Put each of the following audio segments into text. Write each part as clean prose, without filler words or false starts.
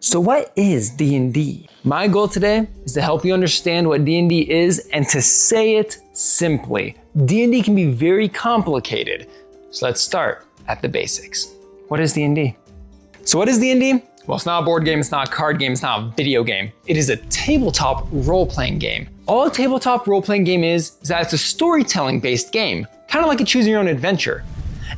So what is D&D? My goal today is to help you understand what D&D is and to say it simply. D&D can be very complicated. So let's start at the basics. What is D&D? So what is D&D? Well, it's not a board game, it's not a card game, it's not a video game. It is a tabletop role-playing game. All a tabletop role-playing game is that it's a storytelling-based game, kind of like a choose your own adventure.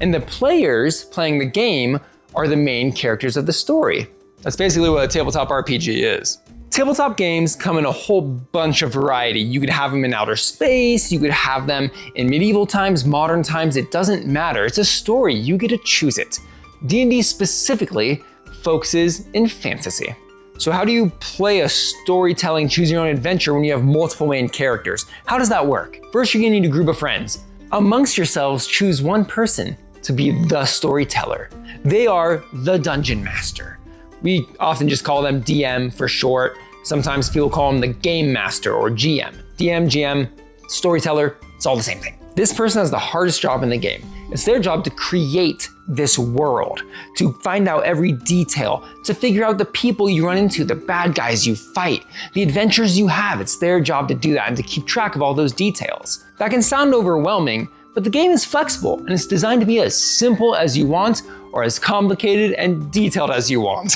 And the players playing the game are the main characters of the story. That's basically what a tabletop RPG is. Tabletop games come in a whole bunch of variety. You could have them in outer space, you could have them in medieval times, modern times, it doesn't matter. It's a story, you get to choose it. D&D specifically focuses in fantasy. So how do you play a storytelling choose your own adventure when you have multiple main characters? How does that work? First, you're gonna need a group of friends. Amongst yourselves, choose one person to be the storyteller. They are the dungeon master. We often just call them DM for short. Sometimes people call them the game master or GM. DM, GM, storyteller, it's all the same thing. This person has the hardest job in the game. It's their job to create this world, to find out every detail, to figure out the people you run into, the bad guys you fight, the adventures you have. It's their job to do that and to keep track of all those details. That can sound overwhelming, but the game is flexible and it's designed to be as simple as you want or as complicated and detailed as you want.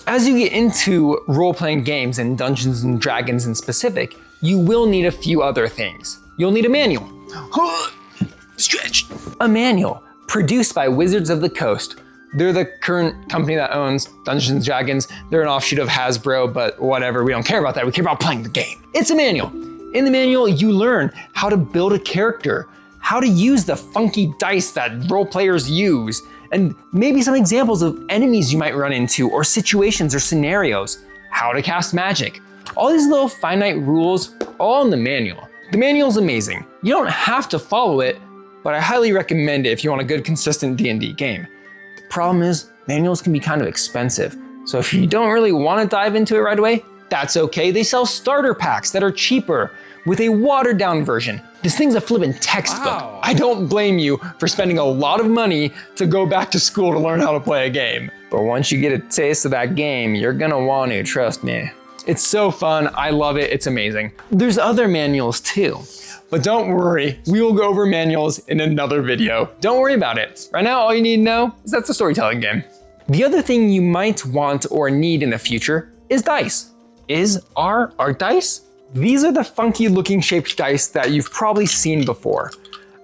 As you get into role-playing games and Dungeons and Dragons in specific, you will need a few other things. You'll need a manual. Stretch. A manual produced by Wizards of the Coast. They're the current company that owns Dungeons and Dragons. They're an offshoot of Hasbro, but whatever, we don't care about that. We care about playing the game. It's a manual. In the manual, you learn how to build a character, how to use the funky dice that role players use, and maybe some examples of enemies you might run into or situations or scenarios, how to cast magic. All these little finite rules, all in the manual. The manual's amazing. You don't have to follow it, but I highly recommend it if you want a good, consistent D&D game. The problem is, manuals can be kind of expensive. So if you don't really want to dive into it right away, that's okay. They sell starter packs that are cheaper with a watered down version. This thing's a flippin' textbook. Wow. I don't blame you for spending a lot of money to go back to school to learn how to play a game. But once you get a taste of that game, you're gonna want to, trust me. It's so fun, I love it, it's amazing. There's other manuals too. But don't worry, we will go over manuals in another video. Don't worry about it. Right now, all you need to know is that's a storytelling game. The other thing you might want or need in the future is dice. Are dice? These are the funky looking shaped dice that you've probably seen before.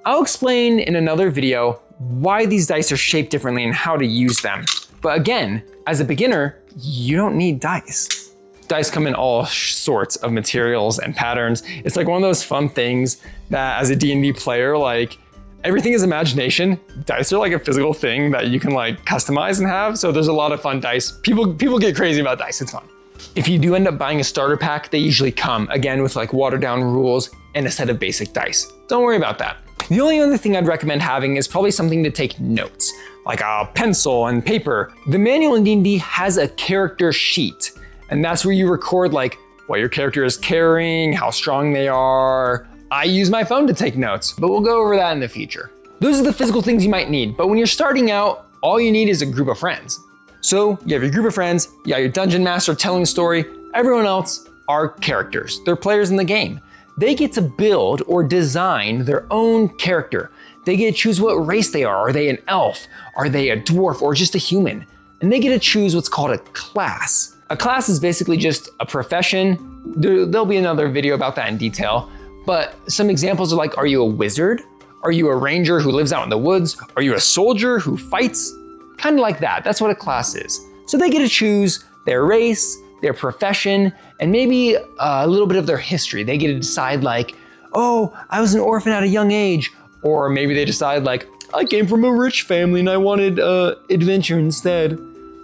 I'll explain in another video why these dice are shaped differently and how to use them. But again, as a beginner, you don't need dice. Dice come in all sorts of materials and patterns. It's like one of those fun things that as a D&D player, like everything is imagination. Dice are like a physical thing that you can like customize and have. So there's a lot of fun dice. People get crazy about dice, it's fun. If you do end up buying a starter pack, they usually come, again, with like watered down rules and a set of basic dice. Don't worry about that. The only other thing I'd recommend having is probably something to take notes, like a pencil and paper. The manual in D&D has a character sheet, and that's where you record like what your character is carrying, how strong they are. I use my phone to take notes, but we'll go over that in the future. Those are the physical things you might need, but when you're starting out, all you need is a group of friends. So you have your group of friends, you got your dungeon master telling the story, everyone else are characters. They're players in the game. They get to build or design their own character. They get to choose what race they are. Are they an elf? Are they a dwarf or just a human? And they get to choose what's called a class. A class is basically just a profession. There'll be another video about that in detail. But some examples are like, are you a wizard? Are you a ranger who lives out in the woods? Are you a soldier who fights? Kind of like that, that's what a class is. So they get to choose their race, their profession, and maybe a little bit of their history. They get to decide like, oh, I was an orphan at a young age. Or maybe they decide like, I came from a rich family and I wanted adventure instead.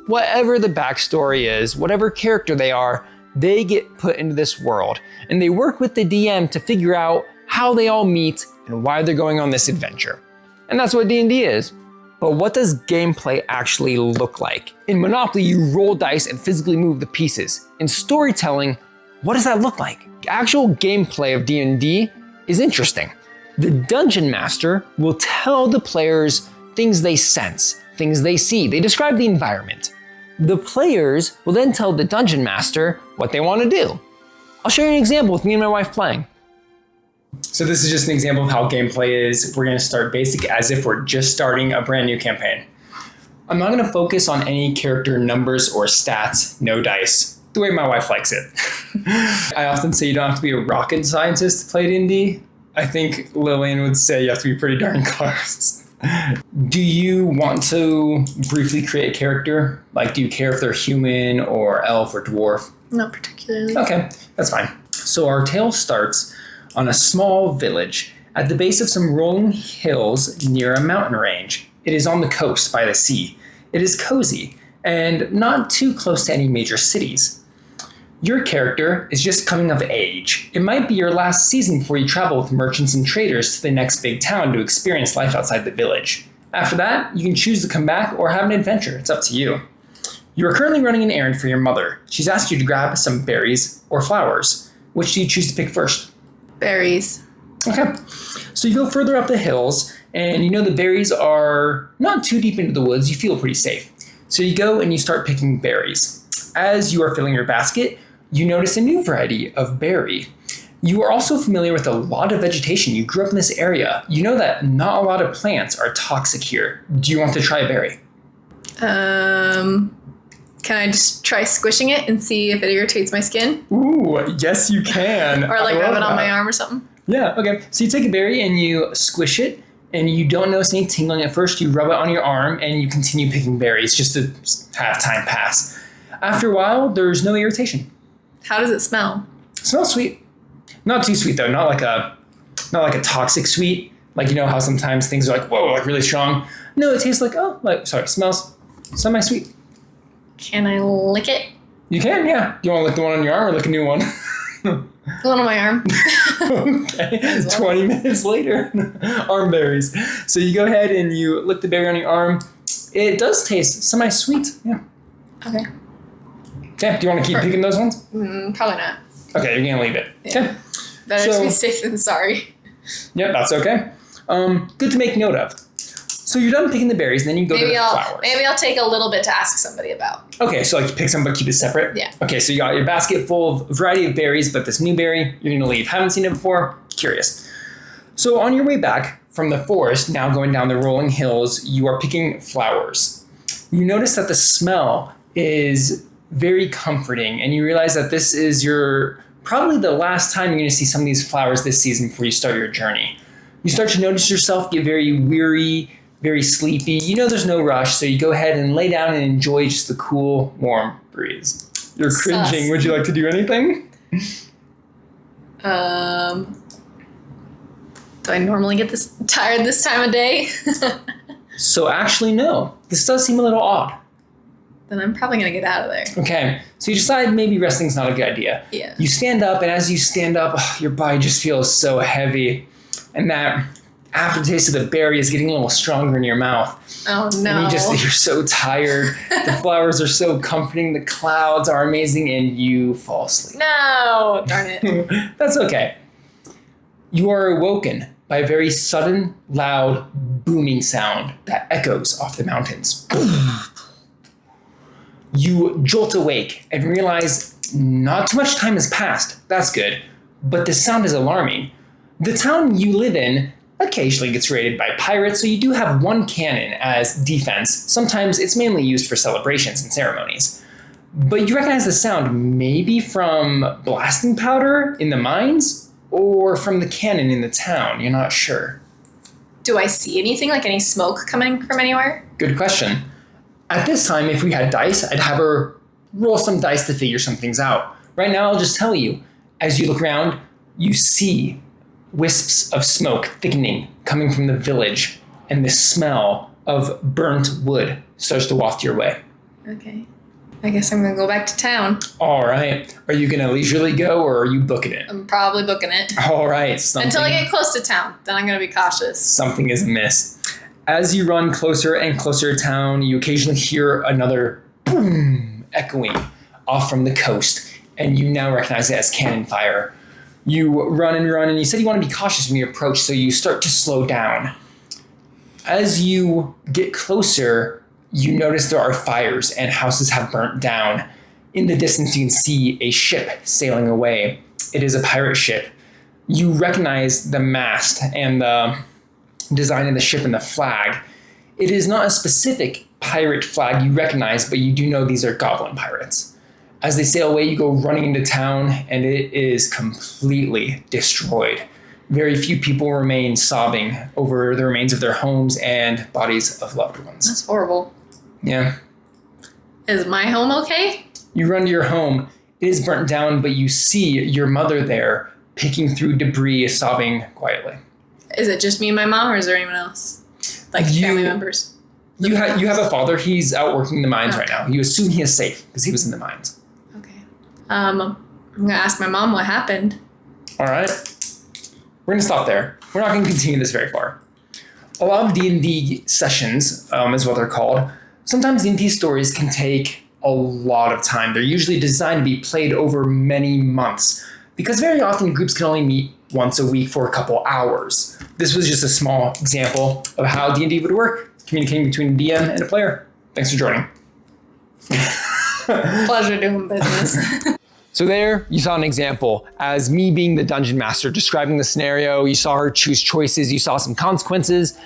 Whatever the backstory is, whatever character they are, they get put into this world. And they work with the DM to figure out how they all meet and why they're going on this adventure. And that's what D&D is. But what does gameplay actually look like? In Monopoly, you roll dice and physically move the pieces. In storytelling, what does that look like? Actual gameplay of D&D is interesting. The Dungeon Master will tell the players things they sense, things they see. They describe the environment. The players will then tell the dungeon master what they want to do. I'll show you an example with me and my wife playing. So this is just an example of how gameplay is. We're going to start basic as if we're just starting a brand new campaign. I'm not going to focus on any character numbers or stats, no dice, the way my wife likes it. I often say you don't have to be a rocket scientist to play D&D. I think Lillian would say you have to be pretty darn close. Do you want to briefly create a character? Like, do you care if they're human or elf or dwarf? Not particularly. Okay, that's fine. So our tale starts on a small village at the base of some rolling hills near a mountain range. It is on the coast by the sea. It is cozy and not too close to any major cities. Your character is just coming of age. It might be your last season before you travel with merchants and traders to the next big town to experience life outside the village. After that, you can choose to come back or have an adventure. It's up to you. You are currently running an errand for your mother. She's asked you to grab some berries or flowers. Which do you choose to pick first? Berries. Okay. So you go further up the hills, and you know the berries are not too deep into the woods. You feel pretty safe. So you go and you start picking berries. As you are filling your basket, you notice a new variety of berry. You are also familiar with a lot of vegetation. You grew up in this area. You know that not a lot of plants are toxic here. Do you want to try a berry? Can I just try squishing it and see if it irritates my skin? Ooh, yes you can. Or like rub it on my arm or something? Yeah, okay. So you take a berry and you squish it, and you don't notice any tingling at first. You rub it on your arm and you continue picking berries just to have time pass. After a while, there's no irritation. How does it smell? It smells sweet. Not too sweet though. Not like a toxic sweet. Like, you know how sometimes things are like, whoa, like really strong. No, it tastes like, smells semi-sweet. Can I lick it? You can, yeah. Do you want to lick the one on your arm or lick a new one? The one on my arm. Okay. 20 minutes later, arm berries. So you go ahead and you lick the berry on your arm. It does taste semi-sweet, yeah. Okay. Okay, do you want to keep picking those ones? Probably not. Okay, you're going to leave it. Yeah. Okay. Better to be safe than sorry. Yeah, that's okay. Good to make note of. So you're done picking the berries, and then you go to the flowers. Maybe I'll take a little bit to ask somebody about. Okay, so like pick some but keep it separate? Yeah. Okay, so you got your basket full of a variety of berries, but this new berry, you're going to leave. Haven't seen it before? Curious. So on your way back from the forest, now going down the rolling hills, you are picking flowers. You notice that the smell is very comforting, and you realize that this is probably the last time you're going to see some of these flowers this season before you start your journey. You start to notice yourself get very weary, very sleepy. You know there's no rush, so you go ahead and lay down and enjoy just the cool, warm breeze. You're cringing. Would you like to do anything? Do I normally get this tired this time of day? So actually, no. This does seem a little odd. Then I'm probably going to get out of there. Okay, so you decide maybe resting's not a good idea. Yeah. You stand up, and as you stand up, your body just feels so heavy. And that aftertaste of the berry is getting a little stronger in your mouth. Oh, no. And you're so tired. The flowers are so comforting. The clouds are amazing, and you fall asleep. No, darn it. That's okay. You are awoken by a very sudden, loud, booming sound that echoes off the mountains. You jolt awake and realize not too much time has passed. That's good. But the sound is alarming. The town you live in occasionally gets raided by pirates, so you do have one cannon as defense. Sometimes it's mainly used for celebrations and ceremonies. But you recognize the sound maybe from blasting powder in the mines or from the cannon in the town. You're not sure. Do I see anything, like any smoke coming from anywhere? Good question. At this time, if we had dice, I'd have her roll some dice to figure some things out. Right now, I'll just tell you, as you look around, you see wisps of smoke thickening coming from the village, and the smell of burnt wood starts to waft your way. Okay. I guess I'm going to go back to town. All right. Are you going to leisurely go, or are you booking it? I'm probably booking it. All right. Until I get close to town. Then I'm going to be cautious. Something is amiss. As you run closer and closer to town, you occasionally hear another boom echoing off from the coast, and you now recognize it as cannon fire. You run, and you said you want to be cautious when you approach, so you start to slow down. As you get closer, You notice there are fires and houses have burnt down. In the distance, you can see a ship sailing away. It is a pirate ship. You recognize the mast and the design of the ship and the flag. It is not a specific pirate flag you recognize, but you do know these are goblin pirates. As they sail away, you go running into town, and it is completely destroyed. Very few people remain sobbing over the remains of their homes and bodies of loved ones. That's horrible. Yeah. Is my home okay? You run to your home. It is burnt down, but you see your mother there picking through debris, sobbing quietly. Is it just me and my mom, or is there anyone else? Like family members? You have a father. He's out working in the mines right now. You assume he is safe because he was in the mines. Okay. I'm going to ask my mom what happened. All right. We're going to stop there. We're not going to continue this very far. A lot of D&D sessions, is what they're called. Sometimes D&D stories can take a lot of time. They're usually designed to be played over many months because very often groups can only meet once a week for a couple hours. This was just a small example of how D&D would work, communicating between a DM and a player. Thanks for joining. Pleasure doing business. So there, you saw an example. As me being the dungeon master, describing the scenario, you saw her choose choices, you saw some consequences.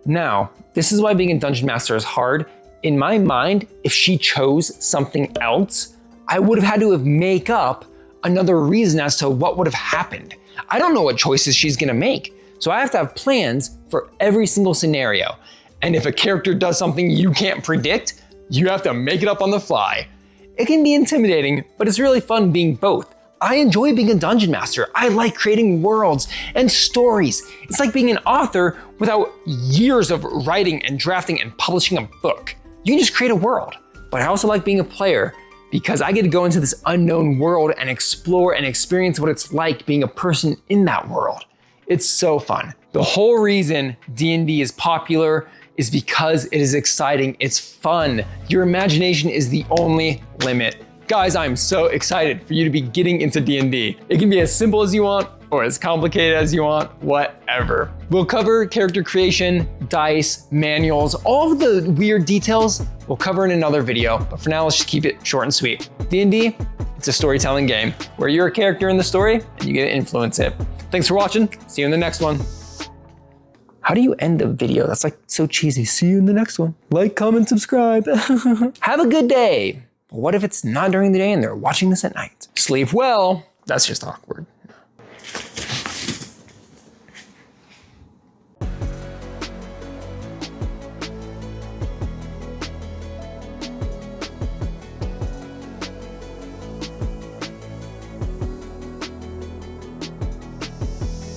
Now, this is why being a dungeon master is hard. In my mind, if she chose something else, I would have had to make up another reason as to what would have happened. I don't know what choices she's gonna make. So I have to have plans for every single scenario. And if a character does something you can't predict, you have to make it up on the fly. It can be intimidating, but it's really fun being both. I enjoy being a dungeon master. I like creating worlds and stories. It's like being an author without years of writing and drafting and publishing a book. You can just create a world. But I also like being a player because I get to go into this unknown world and explore and experience what it's like being a person in that world. It's so fun. The whole reason D&D is popular is because it is exciting, it's fun. Your imagination is the only limit. Guys, I'm so excited for you to be getting into D&D. It can be as simple as you want or as complicated as you want, whatever. We'll cover character creation, dice, manuals, all of the weird details we'll cover in another video, but for now, let's just keep it short and sweet. D&D, it's a storytelling game where you're a character in the story and you get to influence it. Thanks for watching, see you in the next one. How do you end a video? That's like so cheesy. See you in the next one. Like, comment, subscribe. Have a good day. What if it's not during the day and they're watching this at night? Sleep well. That's just awkward.